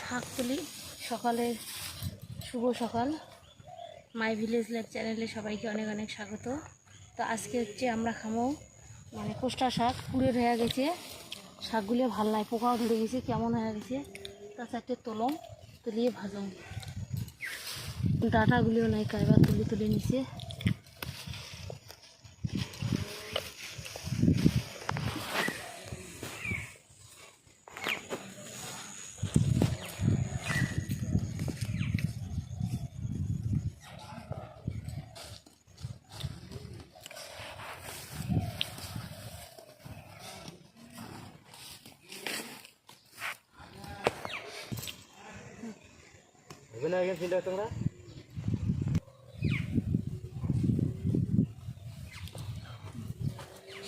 শাক তুলি সকালে। শুভ সকাল। মাই ভিলেজ লাইফ চ্যানেলে সবাইকে অনেক অনেক স্বাগত। তো আজকে হচ্ছে আমরা খামো মানে কোষ্টা শাক। পুড়ে হয়ে গেছে শাকগুলো, ভাল নাই, পোকাও ধরে গেছে, কেমন হয়ে গেছে। তা চারটে তলম তুলিয়ে ভাজম, ডাটাগুলিও নাই, কাইবার তুলে তুলে নিছে।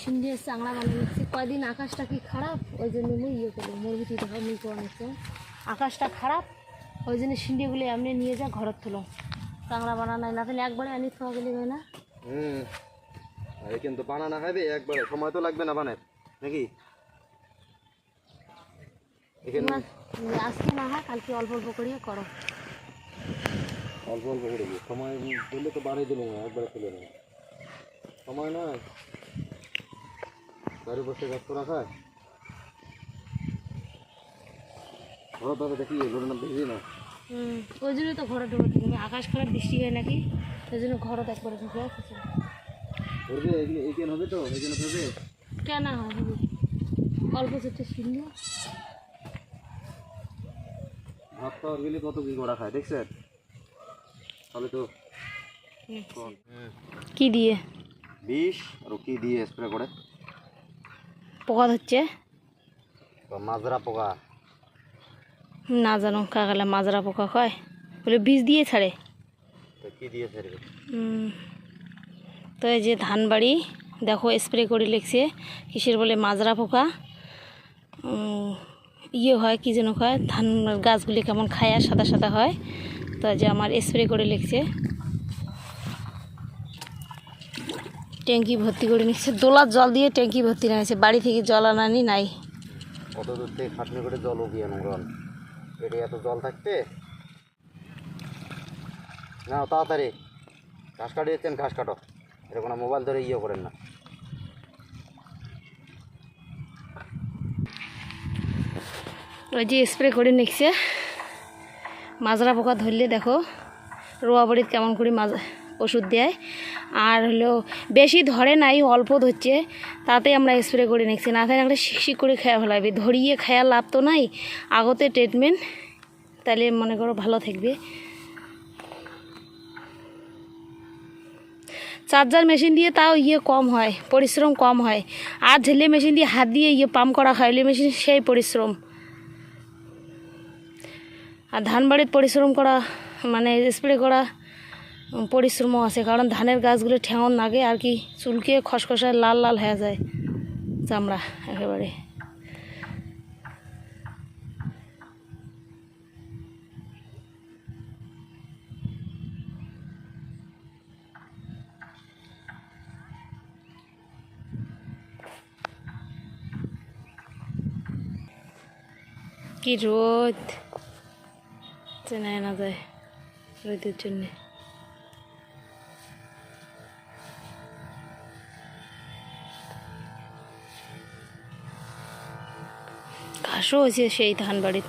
সিন্ধিয়ে চাংলা বানিয়ে নিচ্ছে। কয়দিন আকাশটা কি খারাপ, ওই জন্য মুই ইয়ে করবো, মুরগিটি দেখো মুই করে আকাশটা খারাপ, ওই জন্য সিন্ধিগুলো এমনি নিয়ে যা ঘরের তুলো চাংলা বানানো না, তাহলে একবারে আনি খাওয়া গেলে হয় না। কিন্তু বানানা খাবে একবারে, সময় তো লাগবে না বানার নাকি। আজকে না হয় কালকে অল্প অল্প করিয়ে করো, অল্প অল্প করে দিই। সময় বললে তো বাড়িয়ে দিল না, একবারে তুলে নেব, সময় নয়। বাড়ি বসে ব্যস্ত রাখায় ঘর তবে দেখি এগুলো না দেখি না। ওই জন্যই তো ঘরে ঢুকে থাকি, আকাশ খারাপ বৃষ্টি হয় নাকি, ওই জন্য ঘরত একবারে ঢুকে কিছু করবে। এইখান হবে তো, এইখানে করবে কেন হয় হবে অল্প চেটে সিন্ধু। ভাত খাওয়ার গেলে কত কি করা খায় দেখছেন, তাহলে তো কি দিয়ে বিষ আর কি দিয়ে স্প্রে করে পোকা ধরছে। মাজরা পোকা না জানো কাকালে মাজরা পোকা কয়, বলে বীজ দিয়ে ছাড়ে। কি দিয়ে ছাড়বে? তো এই যে ধান বাড়ি দেখো স্প্রে করে লিখছে, কিসের বলে মাজরা পোকা ইয়ে হয়, কি যেন হয়, ধান গাছগুলি কেমন খায়া সাদা সাদা হয়। তো যে আমার স্প্রে করে লিখছে, ট্যাঙ্কি ভর্তি করে নিচ্ছে, দোলার জল দিয়ে ট্যাঙ্কি ভর্তি নিয়েছে, বাড়ি থেকে জল আনানি নাই। কত দূর থেকে খাটনি করে জল উঠিয়ে নোংরন, পেটে এত জল থাকতে না। তাড়াতাড়ি ঘাস কাটিয়েছেন, ঘাস কাটো, এরকম মোবাইল ধরে ইয়ে করেন না। ওই যে স্প্রে করে নিচ্ছে, মাজরা পোকা ধরলে দেখো রোয়া বাড়িতে কেমন করে ওষুধ দেয়। আর হলো বেশি ধরে নাই, অল্প ধরছে, তাতে আমরা স্প্রে করে নিচ্ছি। না তাহলে একটা শিকশিক করে খেয়া ফেলাবে, ধরিয়ে খেয়া লাভ তো নাই, আগতে ট্রিটমেন্ট, তাহলে মনে করো ভালো থাকবে। চার্জার মেশিন দিয়ে তাও ইয়ে কম হয়, পরিশ্রম কম হয়। আর ঝেলে মেশিন দিয়ে হাত দিয়ে ইয়ে পাম্প করা হয়, ঝেলে মেশিন সেই পরিশ্রম। আর ধান বাড়ির পরিশ্রম করা মানে স্প্রে করা পরিশ্রমও আছে, কারণ ধানের গাছগুলো ঠেঙন লাগে আর কি, চুলকে খসখসায় লাল লাল হয়ে যায় চামড়া একেবারে। কি রোদ, চেনাই না যায় রোদের জন্যে। ঘাসও হয়েছে সেই ধান বাড়ির।